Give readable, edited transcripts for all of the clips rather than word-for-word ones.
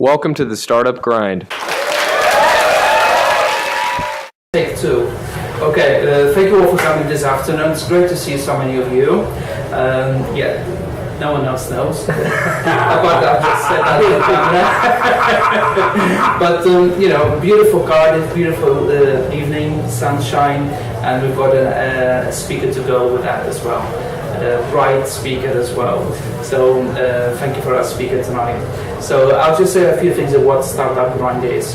Welcome to the Startup Grind. Take two. Okay, thank you all for coming this afternoon. It's great to see so many of you. No one else knows. But I've just said that. But beautiful Cardiff, beautiful evening, sunshine, and we've got a speaker to go with that as well. A bright speaker as well. So thank you for our speaker tonight. So I'll just say a few things of what Startup Grind is.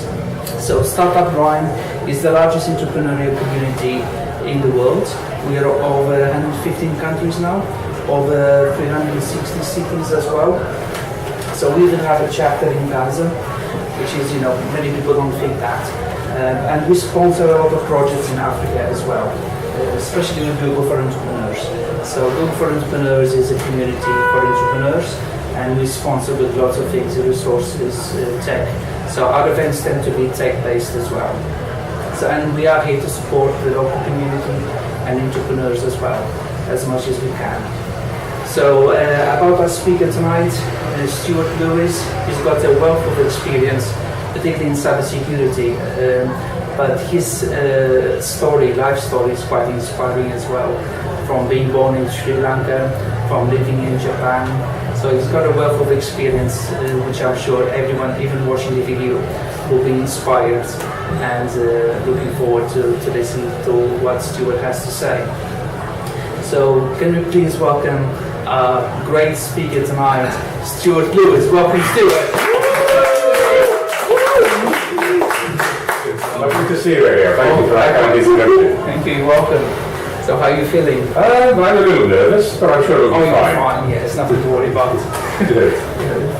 So Startup Grind is the largest entrepreneurial community in the world. We are over 115 countries now, over 360 cities as well. So we even have a chapter in Gaza, which is, many people don't think that. And we sponsor a lot of projects in Africa as well, especially with Google for Entrepreneurs. So Google for Entrepreneurs is a community for entrepreneurs, and we sponsor with lots of things, resources, tech. So our events tend to be tech-based as well. So, and we are here to support the local community and entrepreneurs as well, as much as we can. So about our speaker tonight, Stuart Lewis. He's got a wealth of experience, particularly in cybersecurity, but his life story is quite inspiring as well, from being born in Sri Lanka, from living in Japan. So he's got a wealth of experience, which I'm sure everyone, even watching the video, will be inspired and looking forward to listen to what Stuart has to say. So can we please welcome our great speaker tonight, Stuart Lewis. Welcome, Stuart. Lovely to see you here. Thank you for that kind of introduction. Thank you, you're welcome. So how are you feeling? I'm a little nervous, but I'm sure it'll be fine. You're fine, yeah, it's nothing to worry about. Good.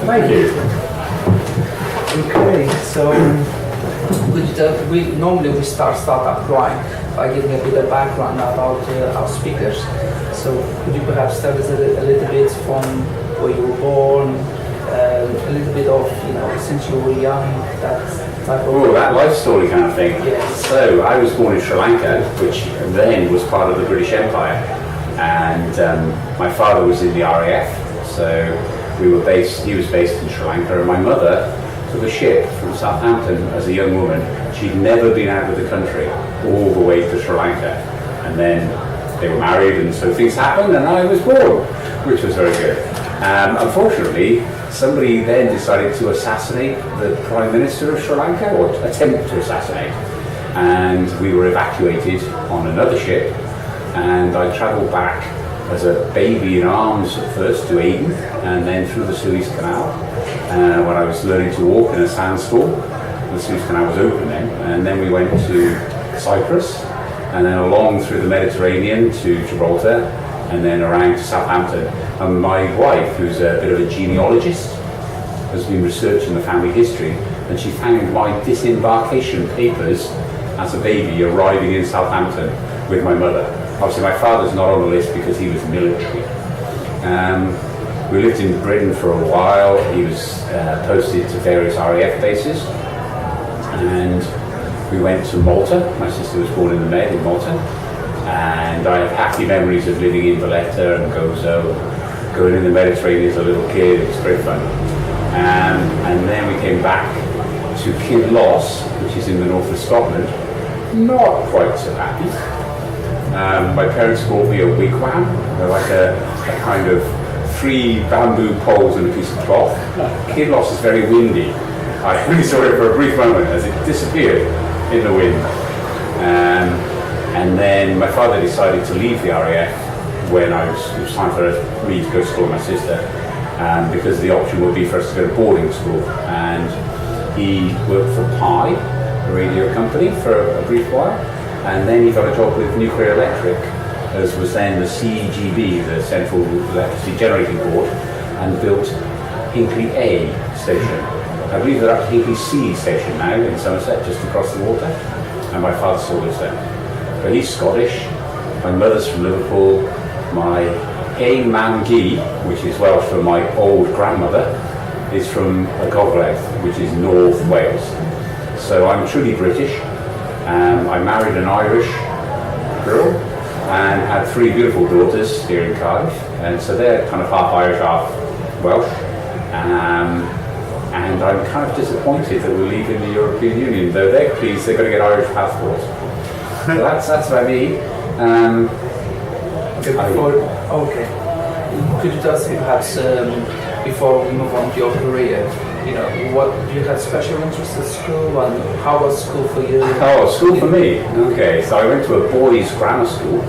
Thank you. Okay, so we start Startup Grind by giving a bit of background about our speakers. So could you perhaps tell us a little bit from where you were born, a little bit of, since you were young, that type of... Oh, that life story kind of thing. Yes. So I was born in Sri Lanka, which then was part of the British Empire. And my father was in the RAF, so he was based in Sri Lanka, and my mother took a ship from Southampton as a young woman. She'd never been out of the country, all the way to Sri Lanka. And then they were married, and so things happened, and I was born, which was very good. Unfortunately, somebody then decided to assassinate the Prime Minister of Sri Lanka, or attempt to assassinate. And we were evacuated on another ship, and I travelled back as a baby in arms at first to Aden, and then through the Suez Canal. When I was learning to walk in a sandstorm, the Suez Canal was open then, and then we went to Cyprus, and then along through the Mediterranean to Gibraltar, and then around to Southampton. And my wife, who's a bit of a genealogist, has been researching the family history, and she found my disembarkation papers as a baby arriving in Southampton with my mother. Obviously my father's not on the list because he was military. We lived in Britain for a while. He was posted to various RAF bases, and we went to Malta. My sister was born in the Med in Malta, and I have happy memories of living in Valletta and Gozo, going in the Mediterranean as a little kid. It was great fun. And then we came back to Kinloss, which is in the north of Scotland. Not quite so happy. My parents bought me a wigwam. They're like a kind of 3 bamboo poles and a piece of cloth. Kinloss is very windy. I only saw it for a brief moment as it disappeared in the wind. And then my father decided to leave the RAF when it was time for me to go to school with my sister, because the option would be for us to go to boarding school. And he worked for Pi, a radio company, for a brief while, and then he got a job with Nuclear Electric, as was then the CEGB, the Central Electricity Generating Board, and built Hinkley A station. I believe they're at Hinkley C station now in Somerset, just across the water, and my father still lives there. But he's Scottish, my mother's from Liverpool, my Ein Mam Gi, which is Welsh for my old grandmother, is from Gogledd, which is North Wales. So I'm truly British. I married an Irish girl and had 3 beautiful daughters here in Cardiff, and so they're kind of half Irish, half Welsh. And I'm kind of disappointed that we're leaving the European Union, though they're pleased they're going to get Irish passports. So that's about me. Okay. Could you tell us perhaps before we move on to your career, what you had special interest at school and how was school for you? Oh, school for me. Okay, so I went to a boys' grammar school.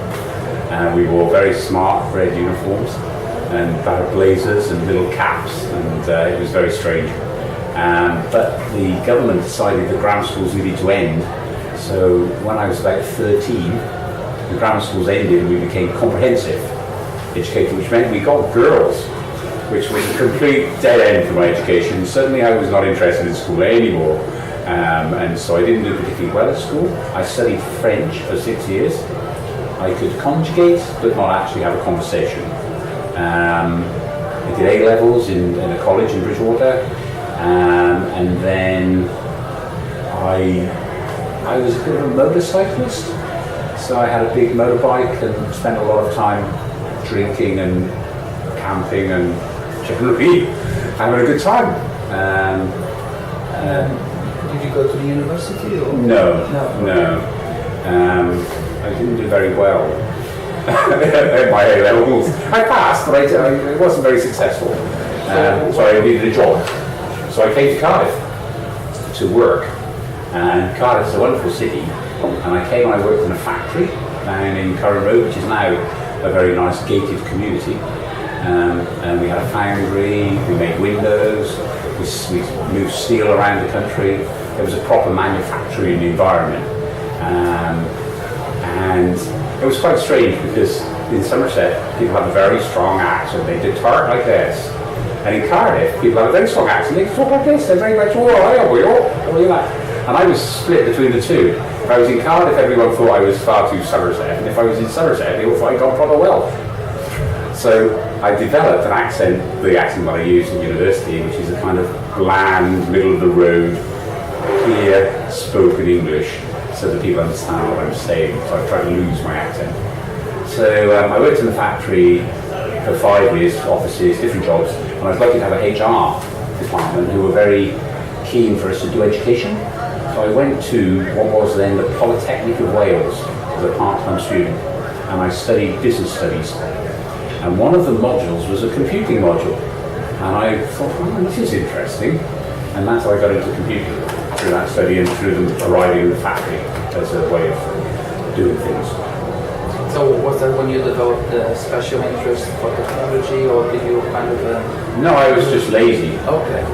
We wore very smart red uniforms and blazers and little caps, and it was very strange. But the government decided that grammar schools needed to end. So when I was about 13, the grammar schools ended and we became comprehensive education, which meant we got girls, which was a complete dead end for my education. Suddenly I was not interested in school anymore. And so I didn't do particularly well at school. I studied French for 6 years. I could conjugate, but not actually have a conversation. I did A-levels in a college in Bridgewater. And then I was a bit of a motorcyclist. So I had a big motorbike and spent a lot of time drinking and camping and generally having a good time. Did you go to the university? Or? No. I didn't do very well at my A-levels. I passed, but I wasn't very successful. So I needed a job. So I came to Cardiff to work. And Cardiff's a wonderful city. And I came and I worked in a factory down in Curran Road, which is now a very nice gated community. And we had a foundry, we made windows, we moved steel around the country. It was a proper manufacturing environment. And it was quite strange because in Somerset, people have a very strong accent. They did talk like this. And in Cardiff, people have a very strong accent. They talk like this. They're very much, and I was split between the two. If I was in Cardiff, everyone thought I was far too Somerset. And if I was in Somerset, they all thought I got proper well. So I developed an accent, the accent that I used in university, which is a kind of bland, middle of the road, clear spoken English, so that people understand what I'm saying. So I try to lose my accent. So I worked in the factory for 5 years, offices, different jobs, and I was lucky to have a HR department who were very keen for us to do education. So I went to what was then the Polytechnic of Wales as a part-time student, and I studied business studies. And one of the modules was a computing module. And I thought, this is interesting. And that's how I got into computing, through that study and through them arriving in the factory as a way of doing things. So was that when you developed a special interest for technology, or did you kind of... No, I was just lazy. Okay.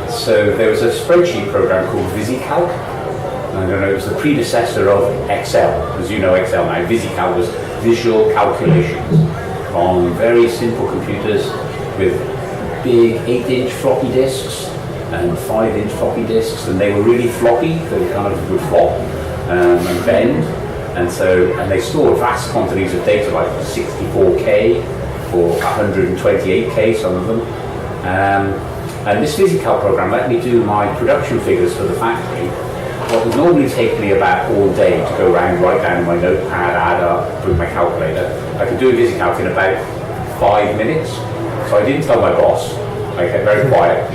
So there was a spreadsheet program called VisiCalc. I don't know, it was the predecessor of Excel. As you know Excel now, VisiCalc was visual calculations on very simple computers with big 8-inch floppy disks and 5-inch floppy disks, and they were really floppy. They kind of would flop and bend, and they stored vast quantities of data, like 64K or 128K, some of them. And this VisiCalc program let me do my production figures for the factory. What would normally take me about all day to go around, write down my notepad, add up with my calculator, I could do a VisiCalc in about 5 minutes. So I didn't tell my boss. I kept very quiet.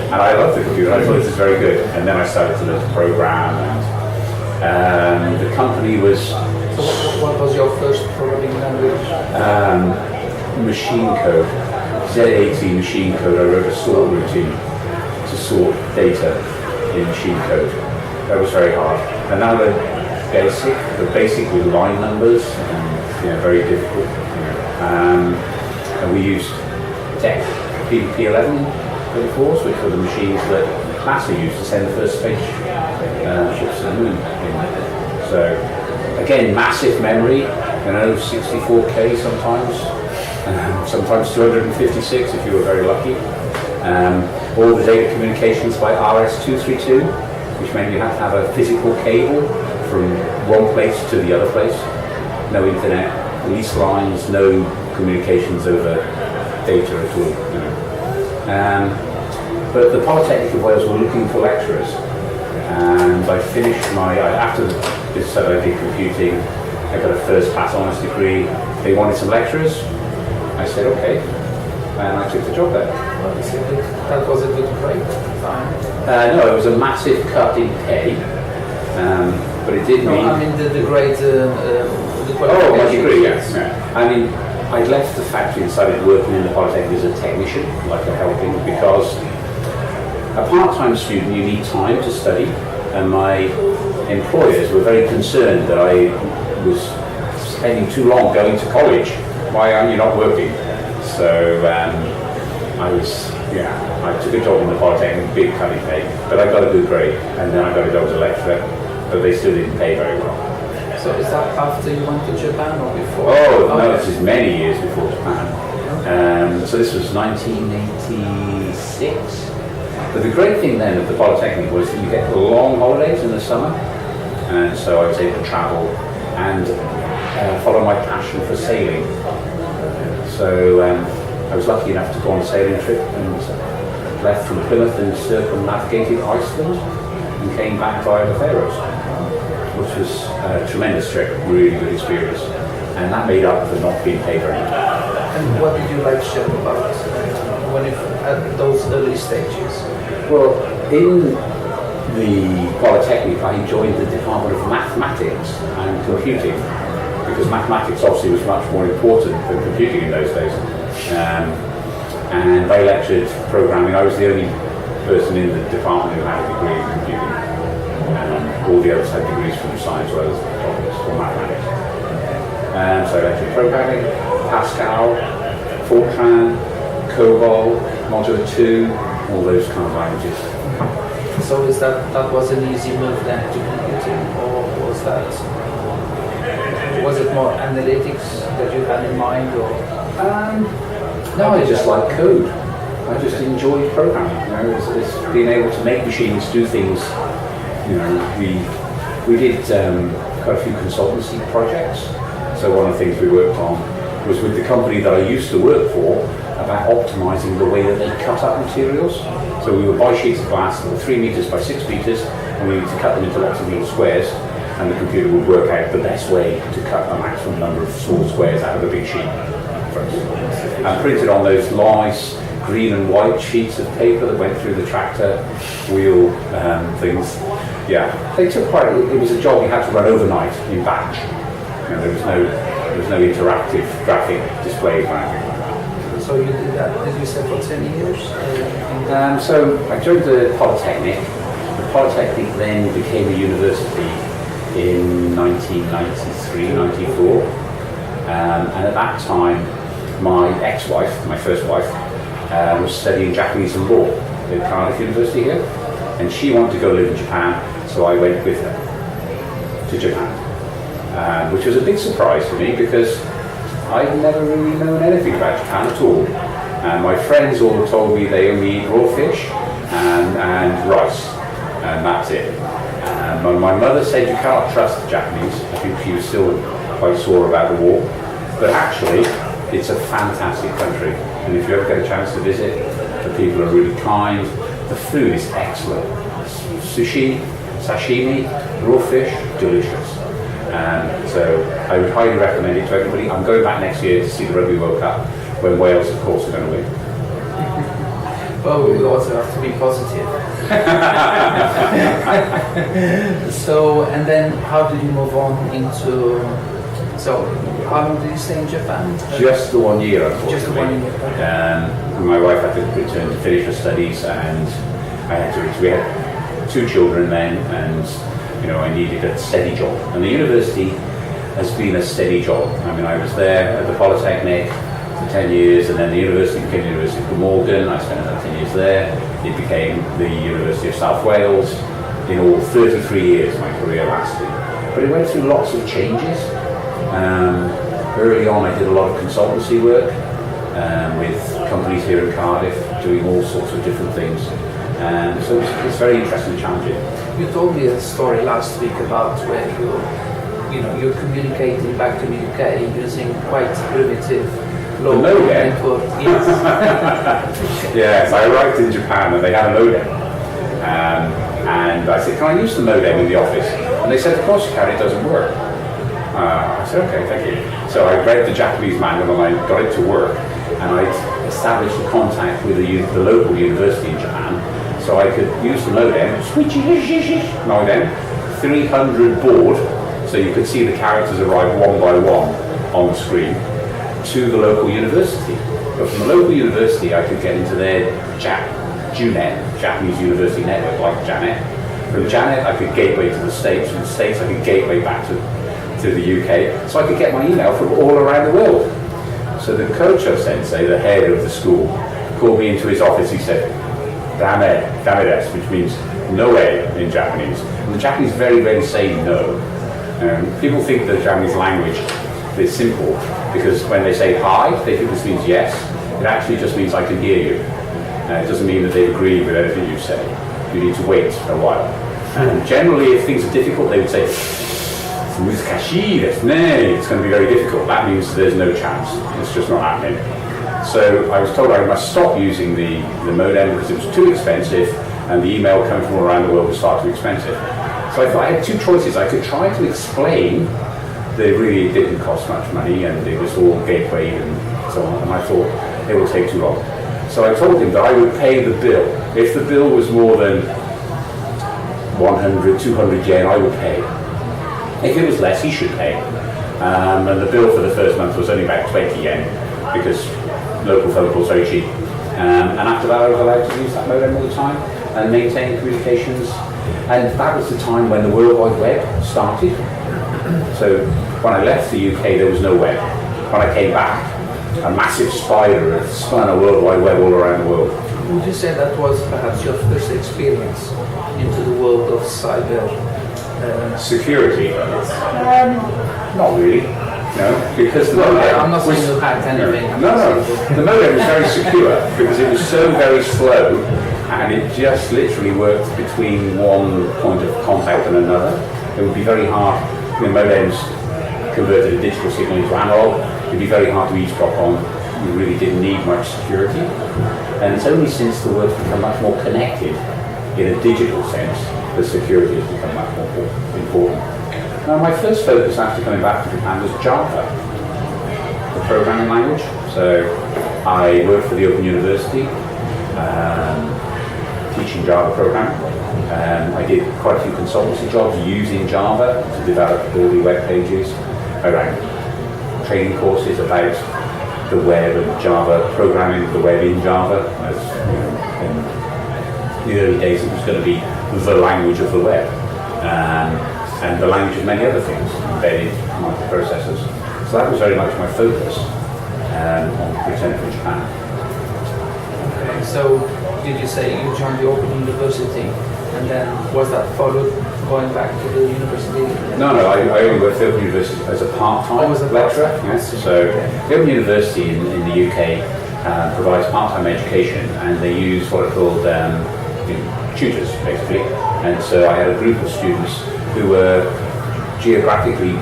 And I loved the computer. I thought this is very good. And then I started to learn to program. And the company was... So what was your first programming language? Machine code. Z80 machine code. I wrote a sort routine to sort data in machine code. That was very hard. And now the basic with line numbers, and very difficult. And we used TEC PDP-11 34s, which were the machines that NASA used to send the first space ships to the moon. So again, massive memory. 64K sometimes. Sometimes 256 if you were very lucky. All the data communications by RS-232, which meant you had to have a physical cable from one place to the other place. No internet, lease lines, no communications over data at all. But the Polytechnic of Wales were looking for lecturers, and I finished after this study I did computing, I got a first class honours degree. They wanted some lecturers. I said, okay. and I took the job there. Well, that was a good break time. No, it was a massive cut in pay, but it did mean... I mean the grade... Oh, my degree, yes. Yeah. I mean, I left the factory and started working in the Polytechnic as a technician, like a helping, because a part-time student, you need time to study, and my employers were very concerned that I was spending too long going to college. Why aren't you not working? So I took a job in the Polytechnic, big cutting pay, but I got a good grade, and then I got a job as a lecturer, but they still didn't pay very well. So is that after you went to Japan or before? Oh, no, this is many years before Japan. So this was 1986. But the great thing then of the Polytechnic was that you get the long holidays in the summer, and so I was able to travel and follow my passion for sailing. So I was lucky enough to go on a sailing trip and left from Plymouth and circumnavigated Iceland and came back via the Faroes, which was a tremendous trip, really good experience, and that made up for not being paid very much. And what did you like ship about at those early stages? Well, in the Polytechnic, I joined the Department of Mathematics and Computing, because mathematics obviously was much more important than computing in those days. And they lectured programming. I was the only person in the department who had a degree in computing. All the others had degrees from science or other topics or mathematics. So I lectured programming, Pascal, Fortran, COBOL, Modular 2, all those kind of languages. So is that was an easy move then to computing, or was it more analytics that you had in mind, or? No, I just like code. I just enjoyed programming. You know, it's being able to make machines do things. You know, we did quite a few consultancy projects. So one of the things we worked on was with the company that I used to work for about optimizing the way that they cut up materials. So we would buy sheets of glass that were 3 meters by 6 meters, and we need to cut them into lots of little squares, and the computer would work out the best way to cut a maximum number of small squares out of a big sheet. And printed on those nice green and white sheets of paper that went through the tractor wheel things. Yeah, they took quite. It was a job you had to run overnight in batch. You know, there was no interactive graphic display or anything like that. So you did that, did you say, for 10 years? So I joined the Polytechnic. The Polytechnic then became a university in 1993, 94. And at that time, my ex-wife, my first wife, was studying Japanese and law at Cardiff University here. And she wanted to go live in Japan, so I went with her to Japan. Which was a big surprise for me because I'd never really known anything about Japan at all. And my friends all told me they only eat raw fish and rice, and that's it. And my mother said you cannot trust the Japanese. I think she was still quite sore about the war. But actually, it's a fantastic country. And if you ever get a chance to visit, the people are really kind. The food is excellent. Sushi, sashimi, raw fish, delicious. So I would highly recommend it to everybody. I'm going back next year to see the Rugby World Cup, when Wales, of course, are going to win. Well, we also have to be positive. So, and then how did you move on into... So, how long did you stay in Japan? Just the 1 year, unfortunately. Just the 1 year. Okay. My wife had to return to finish her studies, and I had to. We had 2 children then, and I needed a steady job. And the university has been a steady job. I mean, I was there at the Polytechnic for 10 years, and then the university became the University of Glamorgan. I spent another 10 years there. It became the University of South Wales. In all, 33 years my career lasted. But it went through lots of changes. Early on I did a lot of consultancy work with companies here in Cardiff, doing all sorts of different things. So it's very interesting and challenging. You told me a story last week about where you're communicating back to the UK using quite primitive local network. Yes. Yes, I arrived in Japan and they had a modem. And I said, can I use the modem in the office? And they said, of course you can, it doesn't work. I said, okay, thank you. So I read the Japanese manual and I got it to work. and I established a contact with the local university in Japan, so I could use the modem, modem, 300 baud, so you could see the characters arrive one by one on the screen, to the local university. But from the local university, I could get into their JUNET, Japanese University Network, like JANET. From JANET, I could gateway to the States. From the States, I could gateway back to the UK. So I could get my email from all around the world. So the Kocho sensei, the head of the school, called me into his office. He said, "Dame, which means no way in Japanese. And the Japanese very rarely say no. People think the Japanese language is simple because when they say hi, they think this means yes. It actually just means I can hear you. It doesn't mean that they agree with anything you say. You need to wait a while. And generally, if things are difficult, they would say, "Muzukashii desu ne." It's going to be very difficult. That means there's no chance. It's just not happening. So I was told I must stop using the modem because it was too expensive, and the email coming from around the world was far too expensive. So I thought I had two choices. I could try to explain that it really didn't cost much money and it was all gateway and so on, and I thought it would take too long. So I told him that I would pay the bill. If the bill was more than 100, 200 yen, I would pay. If it was less, he should pay. And the bill for the first month was only about 20 yen because local phone calls very cheap. And after that, I was allowed to use that modem all the time and maintain communications. And that was the time when the World Wide Web started. So when I left the UK, there was no web. When I came back, a massive spider had spun a World Wide Web all around the world. Would you say that was perhaps your first experience into the world of cyber security? Not really. No, because the modem I'm not saying you hacked anything. No. The modem was very secure because it was so very slow, and it just literally worked between one point of contact and another. It would be very hard. Modems converted a digital signal into analog. It'd be very hard to eavesdrop on. You really didn't need much security. And it's only since the world's become much more connected in a digital sense that security has become much more important. Now, my first focus after coming back to Japan was Java, the programming language. So I worked for the Open University, teaching Java programming. I did quite a few consultancy jobs using Java to develop all the web pages. I ran training courses about the web and Java, programming the web in Java. As, in the early days, it was going to be the language of the web. And the language of many other things, embedded microprocessors. So that was very much my focus on returning from Japan. Okay, so did you say you joined the Open University, and then was that followed going back to the university? No, I only worked at the Open University as a part-time lecturer. Yes. So the Open University in the UK provides part-time education, and they use what are called tutors, basically. And so I had a group of students who were geographically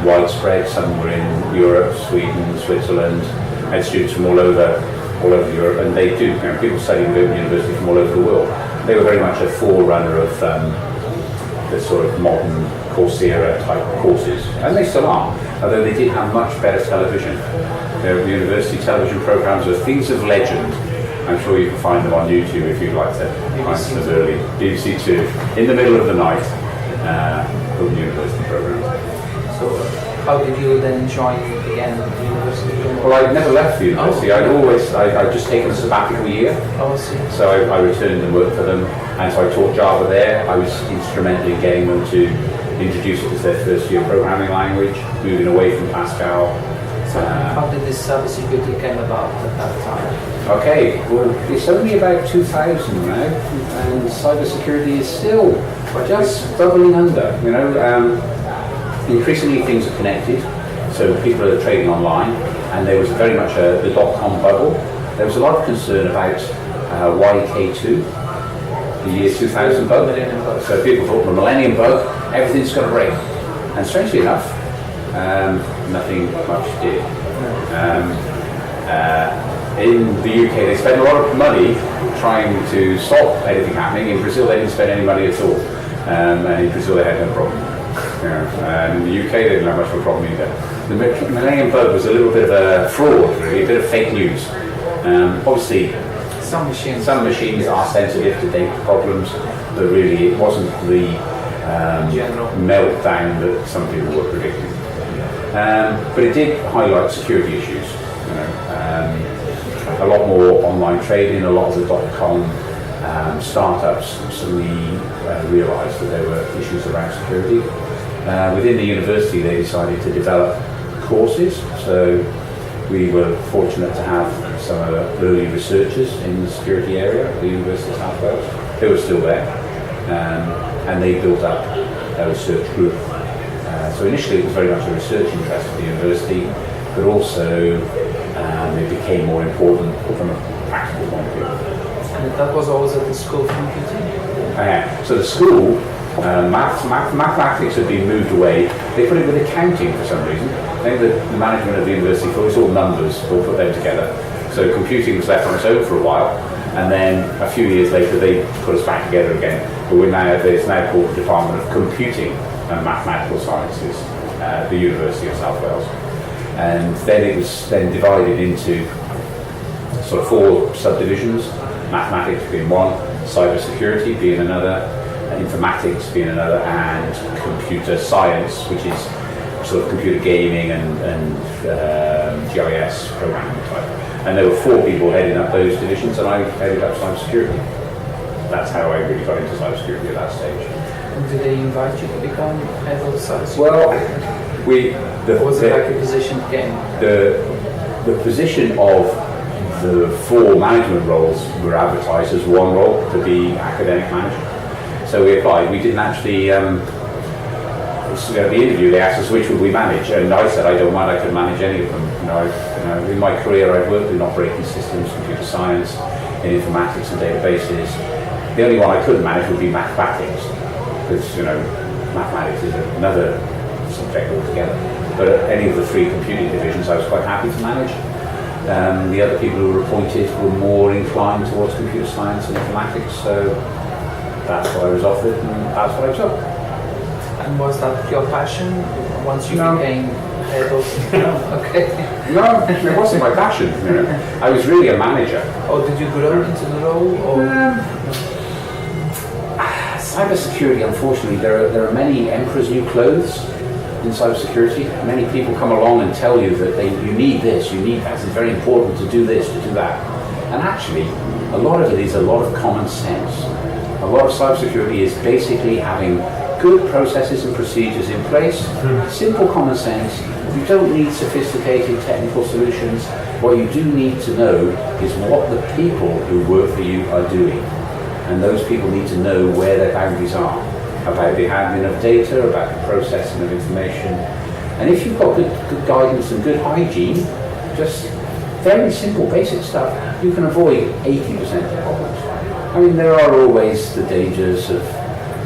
widespread. Some were in Europe, Sweden, Switzerland. I had students from all over Europe, and they do. People studying at Open University from all over the world. They were very much a forerunner of the sort of modern Coursera type courses, and they still are. Although they did have much better television. The university television programs were things of legend. I'm sure you can find them on YouTube if you'd like to find some early BBC 2 in the middle of the night Open University programs. So how did you then join again the university? Well, I'd never left the university. I'd just taken a sabbatical year. Oh, I see. So I returned and worked for them, and so I taught Java there. I was instrumental in getting them to introduce it as their first year programming language, moving away from Pascal. So how did this cybersecurity came about at that time? Okay, well, it's only about 2000 now, and cybersecurity is still just bubbling under. Increasingly things are connected, so people are trading online, and there was very much the dot-com bubble. There was a lot of concern about YK2, the year 2000 bug. So people thought the millennium bug, everything's going to break. And strangely enough, nothing much did. In the UK, they spent a lot of money trying to stop anything happening. In Brazil, they didn't spend any money at all. And in Brazil, they had no problem. In the UK, they didn't have much of a problem either. the Millennium Bug was a little bit of a fraud, really, a bit of fake news. Obviously, Some machines are sensitive to data problems, but really it wasn't the General meltdown that some people were predicting. But it did highlight security issues. A lot more online trading, a lot of the .com startups suddenly realised that there were issues around security. Within the university, they decided to develop courses. So we were fortunate to have some early researchers in the security area at the University of South Wales. They were still there, and they built up a research group. So initially, it was very much a research interest of the university, but also it became more important from a practical point of view. And that was always at the School of Computing? So the school, mathematics had been moved away. They put it with accounting for some reason. I think the management of the university thought it's all numbers, we'll put them together. So computing was left on its own for a while, and then a few years later they put us back together again. But it's now called the Department of Computing and Mathematical Sciences at the University of South Wales. And then it was then divided into sort of 4 subdivisions, mathematics being one, cybersecurity being another, informatics being another, and computer science, which is sort of computer gaming and GIS programming type. And there were 4 people heading up those divisions, and I headed up cybersecurity. That's how I really got into cybersecurity at that stage. And did they invite you to become head of cybersecurity? Well, was it like a position game? The position of the 4 management roles were advertised as one role, to be academic manager. So we applied. We didn't actually, at the interview they asked us which would we manage, and I said I don't mind, I could manage any of them. In my career I've worked in operating systems, computer science, in informatics and databases. The only one I couldn't manage would be mathematics, because mathematics is another subject altogether. But any of the 3 computing divisions I was quite happy to manage. The other people who were appointed were more inclined towards computer science and informatics, so that's what I was offered, and that's what I took. And was that your passion once you became head of? No, okay. No, it wasn't my passion. I was really a manager. Or did you grow into the role? Or? Cybersecurity, unfortunately, there are many emperor's new clothes in cybersecurity. Many people come along and tell you that you need this, you need that, it's very important to do this, to do that. And actually, a lot of it is a lot of common sense. A lot of cybersecurity is basically having good processes and procedures in place, simple common sense. You don't need sophisticated technical solutions. What you do need to know is what the people who work for you are doing. And those people need to know where their boundaries are, about the handling of data, about the processing of information. And if you've got good guidance and good hygiene, just very simple, basic stuff, you can avoid 80% of the problems. I mean, there are always the dangers of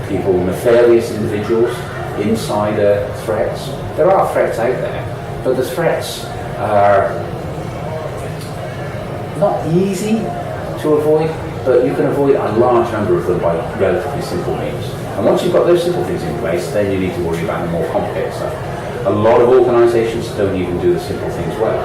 people, nefarious individuals, insider threats. There are threats out there, but the threats are not easy to avoid, but you can avoid a large number of them by relatively simple means. And once you've got those simple things in place, then you need to worry about the more complicated stuff. A lot of organisations don't even do the simple things well,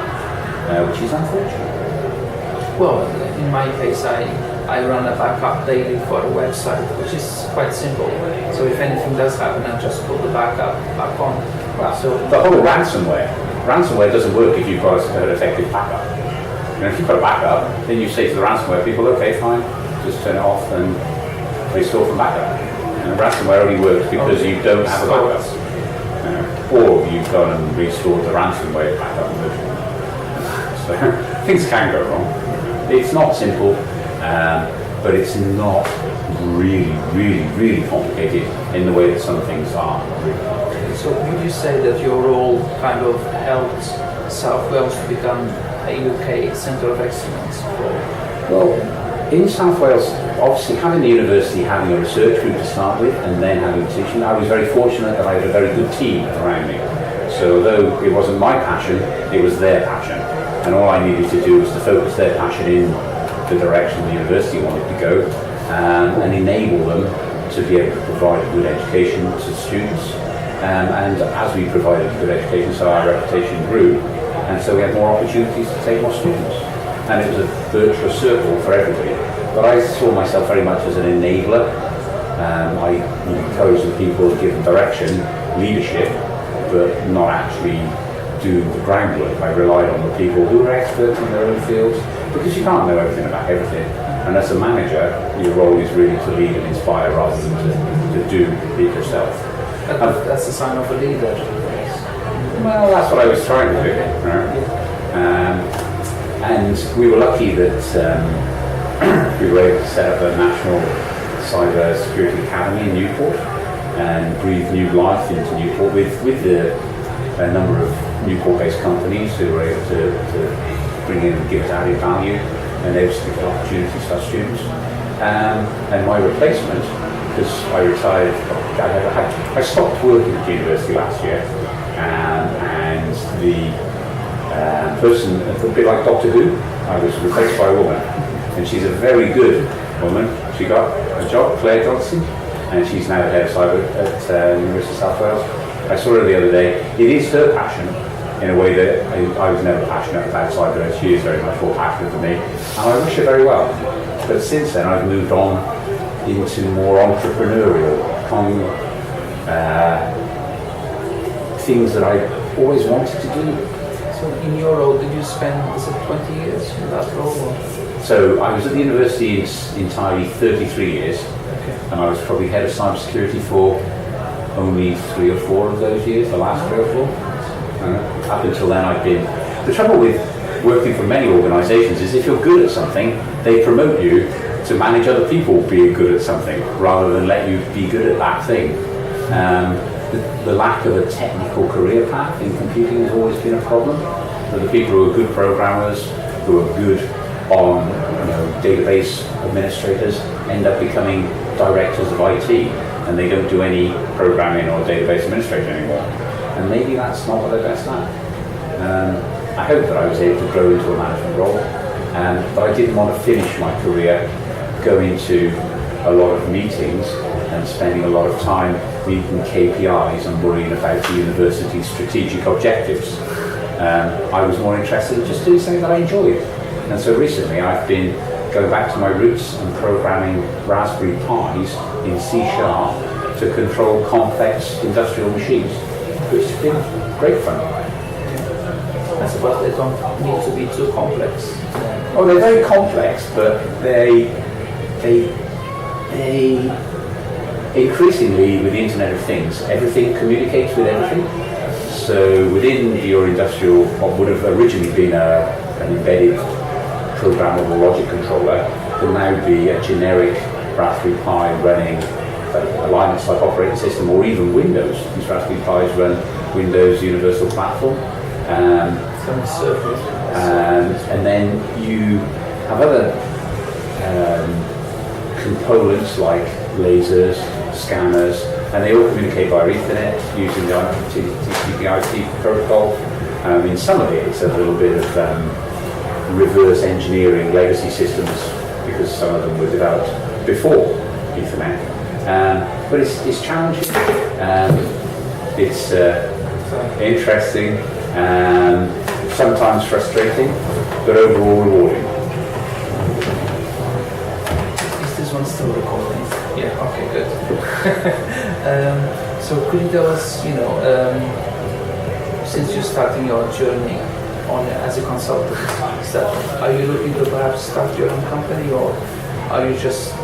which is unfortunate. Well, in my case, I run a backup daily for a website, which is quite simple. So if anything does happen, I just put the backup back on. So the whole ransomware doesn't work if you've got an effective backup. If you've got a backup, then you say to the ransomware people, okay, fine, just turn it off and restore from backup. And ransomware only works because you don't have a backup. Or you've gone and restored the ransomware backup version. So things can go wrong. It's not simple, but it's not really complicated in the way that some things are. So would you say that your role kind of helped South Wales to become a UK Centre of Excellence? Well, in South Wales, obviously having the university, having a research group to start with, and then having teaching, I was very fortunate that I had a very good team around me. So although it wasn't my passion, it was their passion. And all I needed to do was to focus their passion in the direction the university wanted to go, and enable them to be able to provide a good education to students. And as we provided good education, so our reputation grew, and so we had more opportunities to take more students. And it was a virtuous circle for everybody. But I saw myself very much as an enabler. I encouraged the people to give them direction, leadership, but not actually do the groundwork. I relied on the people who were experts in their own fields, because you can't know everything about everything. And as a manager, your role is really to lead and inspire rather than to do it yourself. That's a sign of a leader. Well, that's what I was trying to do. Right? And we were lucky that we were able to set up a national cyber security academy in Newport and breathe new life into Newport with a number of Newport-based companies who were able to bring in and give us added value and able to give opportunities to our students. And my replacement, because I retired, I stopped working at university last year, and the person, a bit like Doctor Who, I was replaced by a woman, and she's a very good woman. She got a job, Claire Johnson, and she's now the head of cyber at University of South Wales. I saw her the other day. It is her passion, in a way that I was never passionate about cyber, and she is very much more passionate than me, and I wish her very well. But since then I've moved on into more entrepreneurial things that I always wanted to do. So in your role, did you spend, was it 20 years in that role? Or? So I was at the university entirely 33 years, and I was probably head of cybersecurity for only 3 or 4 of those years, the last 3 or 4. Up until then I've been... The trouble with working for many organisations is if you're good at something, they promote you to manage other people being good at something, rather than let you be good at that thing. The lack of a technical career path in computing has always been a problem. So the people who are good programmers, who are good on database administrators, end up becoming directors of IT, and they don't do any programming or database administration anymore. And maybe that's not what they're best at. I hope that I was able to grow into a management role, but I didn't want to finish my career going to a lot of meetings and spending a lot of time meeting KPIs and worrying about the university's strategic objectives. I was more interested in just doing something that I enjoyed. And so recently I've been going back to my roots and programming Raspberry Pis in C# to control complex industrial machines, which has been great fun. I suppose they don't need to be too complex. Oh, they're very complex, but they increasingly, with the Internet of Things, everything communicates with everything. So within your industrial, what would have originally been an embedded programmable logic controller can now be a generic Raspberry Pi running a Linux-like operating system, or even Windows. These Raspberry Pis run Windows Universal Platform. And then you have other components like lasers, scanners, and they all communicate via Ethernet using the TCP/IP protocol. In some of it, it's a little bit of reverse engineering legacy systems, because some of them were developed before Ethernet. But it's challenging, it's interesting, sometimes frustrating, but overall rewarding. Is this one still recording? Yeah, okay, good. So could you tell us, since you're starting your journey as a consultant, are you looking to perhaps start your own company, or are you just